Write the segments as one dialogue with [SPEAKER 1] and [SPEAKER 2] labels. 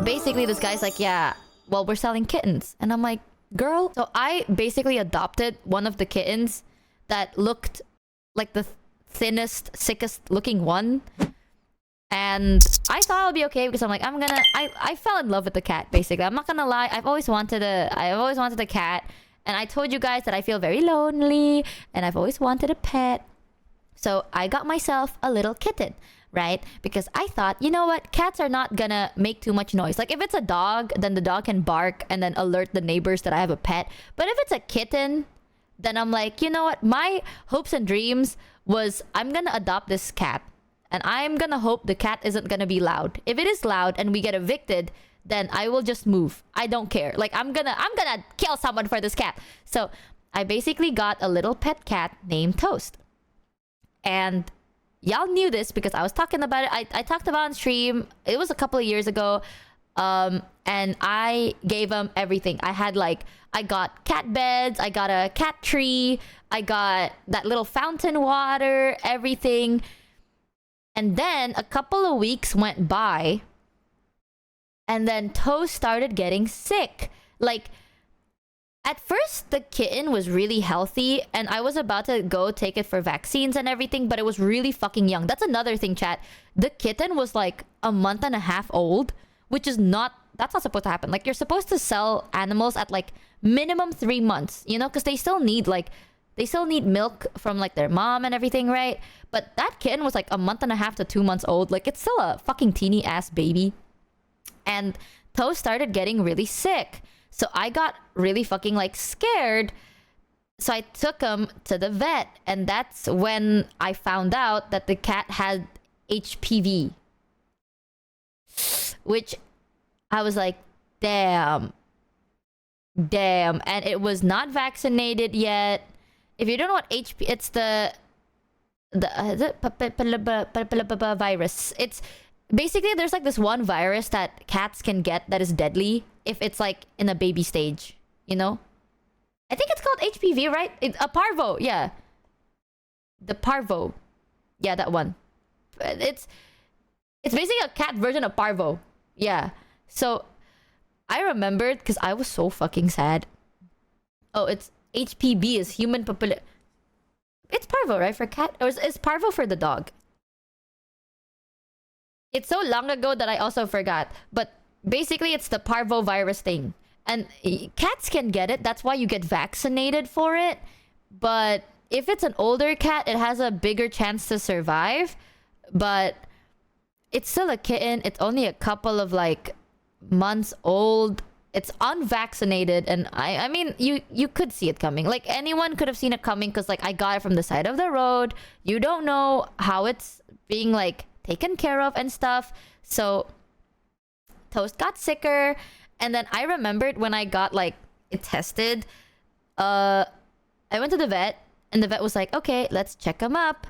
[SPEAKER 1] basically this guy's like, yeah, well, we're selling kittens. And I'm like, girl. So I basically adopted one of the kittens that looked like the thinnest, sickest looking one. And I thought I'll be okay because I'm like, I fell in love with the cat, basically. I'm not gonna lie. I've always wanted a cat. And I told you guys that I feel very lonely and I've always wanted a pet. So I got myself a little kitten, right? Because I thought, you know what? Cats are not gonna make too much noise. Like if it's a dog, then the dog can bark and then alert the neighbors that I have a pet. But if it's a kitten, then I'm like, you know what? My hopes and dreams was I'm gonna adopt this cat. And I'm gonna hope the cat isn't gonna be loud. If it is loud and we get evicted, then I will just move. I don't care. Like I'm gonna kill someone for this cat. So I basically got a little pet cat named Toast. And y'all knew this because I was talking about it. I talked about it on stream. It was a couple of years ago. And I gave him everything. I got cat beds. I got a cat tree. I got that little fountain water, everything. And then a couple of weeks went by. And then Toast started getting sick. Like, at first, the kitten was really healthy. And I was about to go take it for vaccines and everything. But it was really fucking young. That's another thing, chat. The kitten was like a month and a half old. Which is not... That's not supposed to happen. Like, you're supposed to sell animals at like minimum 3 months. You know? Because they still need like... They still need milk from like their mom and everything, right? But that kitten was like a month and a half to 2 months old. Like, it's still a fucking teeny ass baby. And Toast started getting really sick. So I got really fucking like scared. So I took him to the vet. And that's when I found out that the cat had HPV. Which I was like, damn. Damn. And it was not vaccinated yet. If you don't know what HPV... It's the virus. It's... Basically, there's like this one virus that cats can get that is deadly if it's like in a baby stage, you know? I think it's called HPV, right? A parvo, yeah. The parvo. Yeah, that one. It's basically a cat version of parvo. Yeah. So, I remembered because I was so fucking sad. Oh, it's HPV is human population. It's parvo, right? For cat? Or is parvo for the dog? It's so long ago that I also forgot. But basically, it's the parvo virus thing. And cats can get it. That's why you get vaccinated for it. But if it's an older cat, it has a bigger chance to survive. But it's still a kitten. It's only a couple of like months old. It's unvaccinated. And I mean, you could see it coming. Like anyone could have seen it coming because like I got it from the side of the road. You don't know how it's being like taken care of and stuff. So Toast got sicker. And then I remembered when I got like it tested, I went to the vet and the vet was like, okay, let's check him up.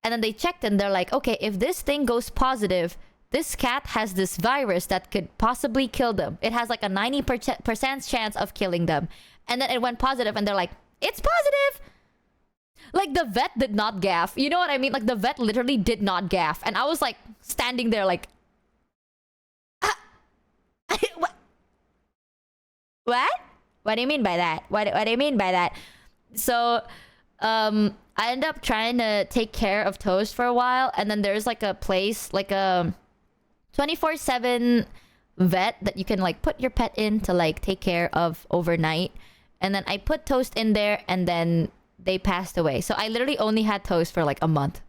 [SPEAKER 1] And then they checked and they're like, okay, if this thing goes positive, this cat has this virus that could possibly kill them. It has like a 90% chance of killing them. And then it went positive and they're like, it's positive. Like the vet did not gaff. You know what I mean? Like the vet literally did not gaff. And I was like standing there like, what? What? What do you mean by that? What do you mean by that? So, I ended up trying to take care of Toast for a while. And then there's like a place, like a 24/7 vet that you can like put your pet in to like take care of overnight. And then I put Toast in there and then they passed away. So I literally only had Toast for like a month.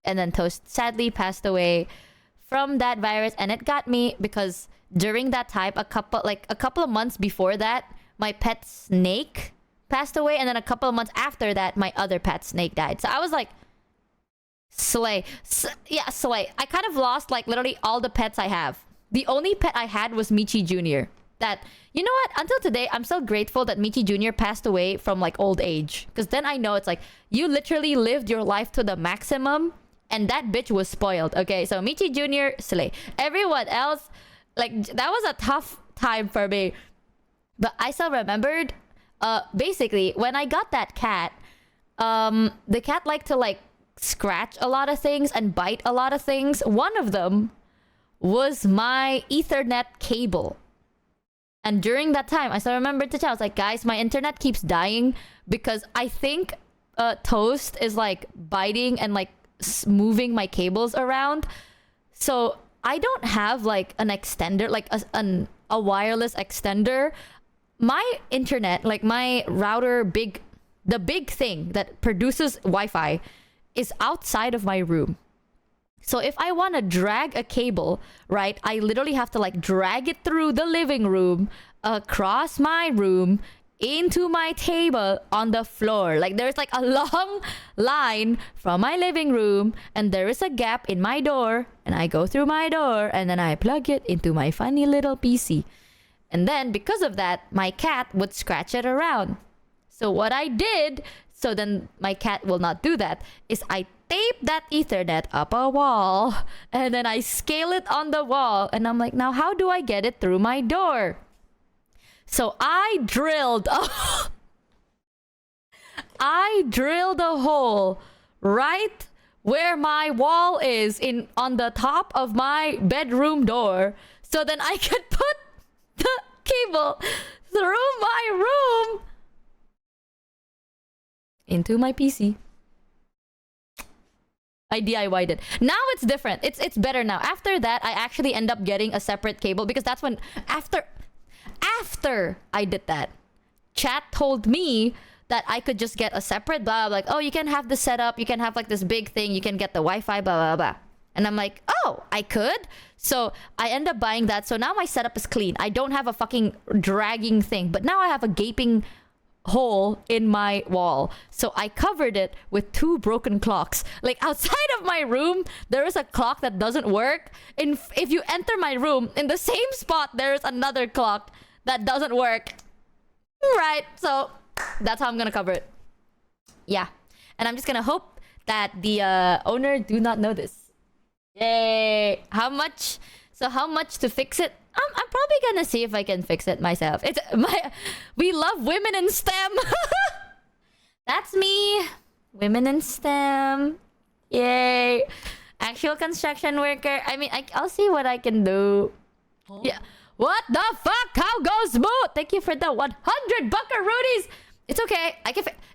[SPEAKER 1] And then Toast sadly passed away from that virus. And it got me because during that time, a couple of months before that, my pet snake passed away. And then a couple of months after that, my other pet snake died. So I was like, slay. Yeah, slay. I kind of lost like literally all the pets I have. The only pet I had was Michi Jr. That, you know what? Until today, I'm still grateful that Michi Jr. passed away from like old age. Because then I know it's like, you literally lived your life to the maximum. And that bitch was spoiled. Okay, so Michi Jr., slay. Everyone else, like, that was a tough time for me. But I still remembered, basically, when I got that cat, the cat liked to like scratch a lot of things and bite a lot of things. One of them was my Ethernet cable. And during that time, I still remember to tell, I was like, guys, my internet keeps dying because I think Toast is like biting and like moving my cables around. So I don't have like an extender, like a wireless extender. My internet, like my router, the big thing that produces Wi-Fi is outside of my room. So if I want to drag a cable, right, I literally have to like drag it through the living room, across my room, into my table on the floor. Like there's like a long line from my living room and there is a gap in my door and I go through my door and then I plug it into my funny little PC. And then because of that, my cat would scratch it around. So what I did, so then my cat will not do that, is I tape that Ethernet up a wall and then I scale it on the wall. And I'm like, now how do I get it through my door? So I drilled a hole right where my wall is on the top of my bedroom door. So then I could put the cable through my room into my PC. I DIY'd it. Now it's different. It's better now. After that, I actually end up getting a separate cable because that's when after I did that, chat told me that I could just get a separate blah, like, oh, you can have this setup, you can have like this big thing, you can get the Wi-Fi, blah, blah, blah. And I'm like, oh, I could? So I end up buying that. So now my setup is clean. I don't have a fucking dragging thing, but now I have a gaping hole in my wall. So I covered it with 2 broken clocks. Like outside of my room, there is a clock that doesn't work. And if you enter my room, in the same spot, there is another clock that doesn't work. Right, so that's how I'm gonna cover it. Yeah, and I'm just gonna hope that the owner do not know this. Yay! How much? So how much to fix it? I'm probably gonna see if I can fix it myself. We love women in STEM. That's me. Women in STEM. Yay! Actual construction worker. I mean, I'll see what I can do. Huh? Yeah. What the fuck? How goes smooth? Thank you for the 100 buckaroonies. It's okay.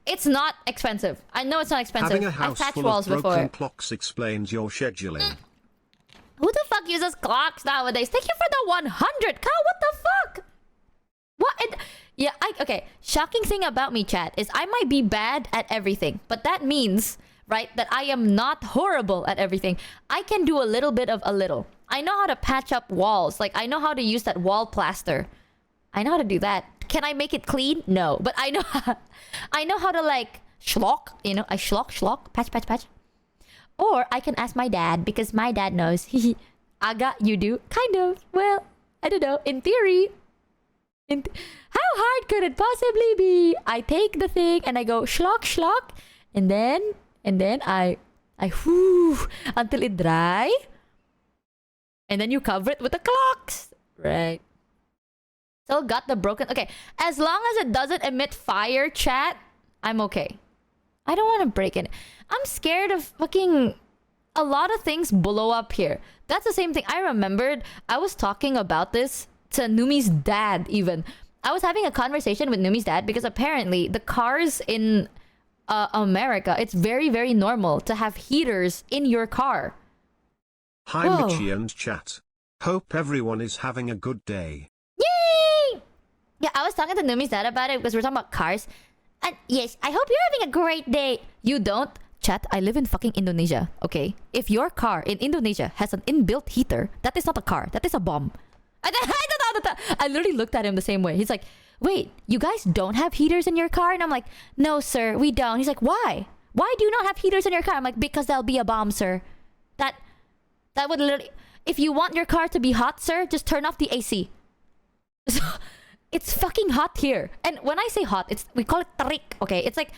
[SPEAKER 1] It's not expensive. I know it's not expensive.
[SPEAKER 2] Having a house
[SPEAKER 1] I've patched
[SPEAKER 2] full
[SPEAKER 1] walls
[SPEAKER 2] of broken
[SPEAKER 1] before.
[SPEAKER 2] clocks explains your scheduling.
[SPEAKER 1] Who the fuck uses clocks nowadays? Thank you for the 100. Kyle, what the fuck? What? Yeah, okay. Shocking thing about me, chat, is I might be bad at everything. But that means, right, that I am not horrible at everything. I can do a little bit of a little. I know how to patch up walls. Like, I know how to use that wall plaster. I know how to do that. Can I make it clean? No. But I know how to, like, schlock. You know, I schlock, patch. Or I can ask my dad, because my dad knows. Aga, you do? Kind of. Well, I don't know. In theory. How hard could it possibly be? I take the thing and I go schlock. And then I whoo until it dry. And then you cover it with the clocks. Right. Still got the broken... Okay. As long as it doesn't emit fire, chat, I'm okay. I don't want to break it. I'm scared of fucking... A lot of things blow up here. That's the same thing. I remembered I was talking about this to Numi's dad even. I was having a conversation with Numi's dad because apparently the cars in America, it's very, very normal to have heaters in your car.
[SPEAKER 2] Hi, Michi and chat. Hope everyone is having a good day.
[SPEAKER 1] Yay! Yeah, I was talking to Numi's dad about it because we're talking about cars. And yes, I hope you're having a great day. You don't? Chat, I live in fucking Indonesia, okay? If your car in Indonesia has an inbuilt heater, that is not a car. That is a bomb. I literally looked at him the same way. He's like, wait, you guys don't have heaters in your car? And I'm like, no, sir, we don't. He's like, why? Why do you not have heaters in your car? I'm like, because there'll be a bomb, sir. That would literally... If you want your car to be hot, sir, just turn off the AC. It's fucking hot here. And when I say hot, we call it terik, okay? It's like...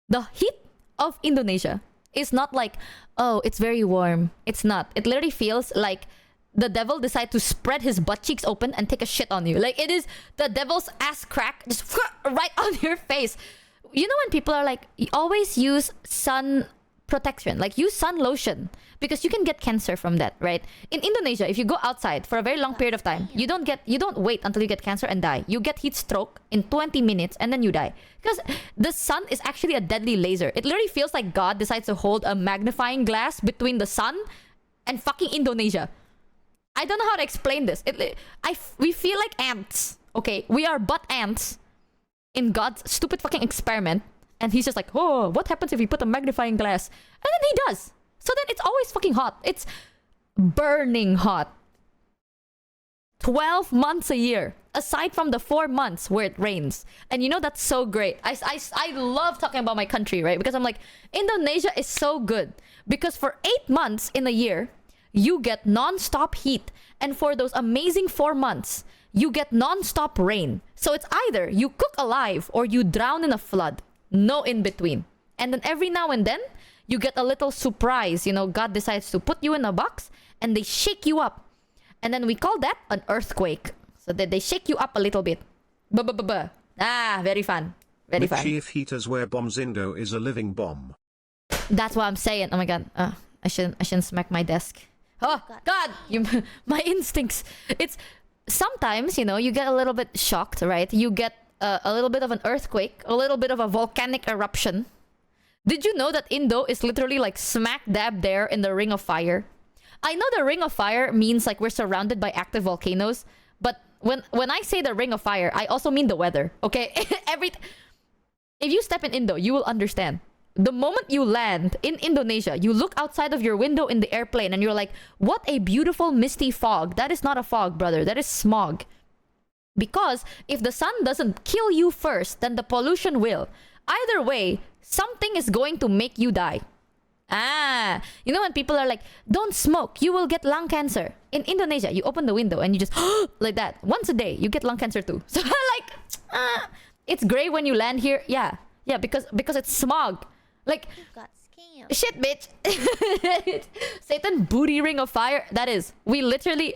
[SPEAKER 1] The heat of Indonesia is not like, oh, it's very warm. It's not. It literally feels like the devil decided to spread his butt cheeks open and take a shit on you. Like, it is the devil's ass crack just right on your face. You know when people are like, you always use sun protection. Like use sun lotion because you can get cancer from that, right? In Indonesia, if you go outside for a very long period of time, you don't wait until you get cancer and die. You get heat stroke in 20 minutes and then you die. Because the sun is actually a deadly laser. It literally feels like God decides to hold a magnifying glass between the sun and fucking Indonesia. I don't know how to explain this. We feel like ants. Okay, we are but ants in God's stupid fucking experiment. And he's just like, oh, what happens if we put a magnifying glass? And then he does. So then it's always fucking hot. It's burning hot. 12 months a year. Aside from the 4 months where it rains. And you know, that's so great. I love talking about my country, right? Because I'm like, Indonesia is so good. Because for 8 months in a year, you get non-stop heat. And for those amazing 4 months, you get non-stop rain. So it's either you cook alive or you drown in a flood. No in between. And then every now and then, you get a little surprise. You know, God decides to put you in a box and they shake you up. And then we call that an earthquake. So that they shake you up a little bit. Ah, very fun. Very fun.
[SPEAKER 2] Michi, if heaters were bombs, Indo is a living bomb.
[SPEAKER 1] That's what I'm saying. Oh my God. I shouldn't smack my desk. Oh God, my instincts. It's sometimes, you know, you get a little bit shocked, right? You get a little bit of an earthquake, a little bit of a volcanic eruption. Did you know that Indo is literally like smack dab there in the Ring of Fire? I know the Ring of Fire means like we're surrounded by active volcanoes, but when I say the Ring of Fire, I also mean the weather. Okay, if you step in Indo, you will understand. The moment you land in Indonesia, you look outside of your window in the airplane and you're like, what a beautiful misty fog. That is not a fog, brother. That is smog. Because if the sun doesn't kill you first, then the pollution will. Either way, something is going to make you die. You know when people are like, don't smoke, you will get lung cancer. In Indonesia, you open the window and you just like that. Once a day, you get lung cancer too. So like, it's gray when you land here. Yeah, because it's smog. Like,
[SPEAKER 3] You got scammed.
[SPEAKER 1] shit, bitch. Satan booty Ring of Fire. That is, we literally...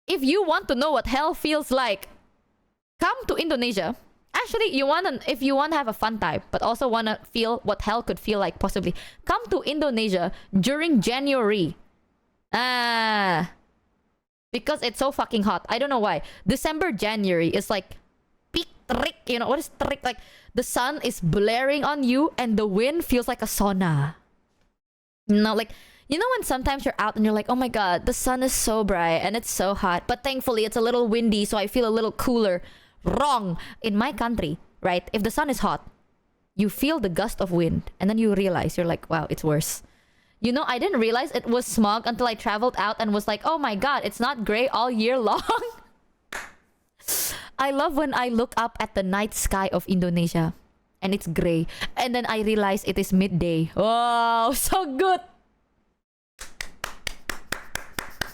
[SPEAKER 1] If you want to know what hell feels like, come to Indonesia. Actually, if you wanna have a fun time, but also wanna feel what hell could feel like, possibly, come to Indonesia during January. Because it's so fucking hot. I don't know why. December, January is like peak trick. You know what is trick? Like the sun is blaring on you and the wind feels like a sauna. No, like. You know when sometimes you're out and you're like, oh my God, the sun is so bright and it's so hot. But thankfully, it's a little windy, so I feel a little cooler. Wrong. In my country, right? If the sun is hot, you feel the gust of wind. And then you realize, you're like, wow, it's worse. You know, I didn't realize it was smog until I traveled out and was like, oh my God, it's not gray all year long. I love when I look up at the night sky of Indonesia and it's gray. And then I realize it is midday. Oh, so good.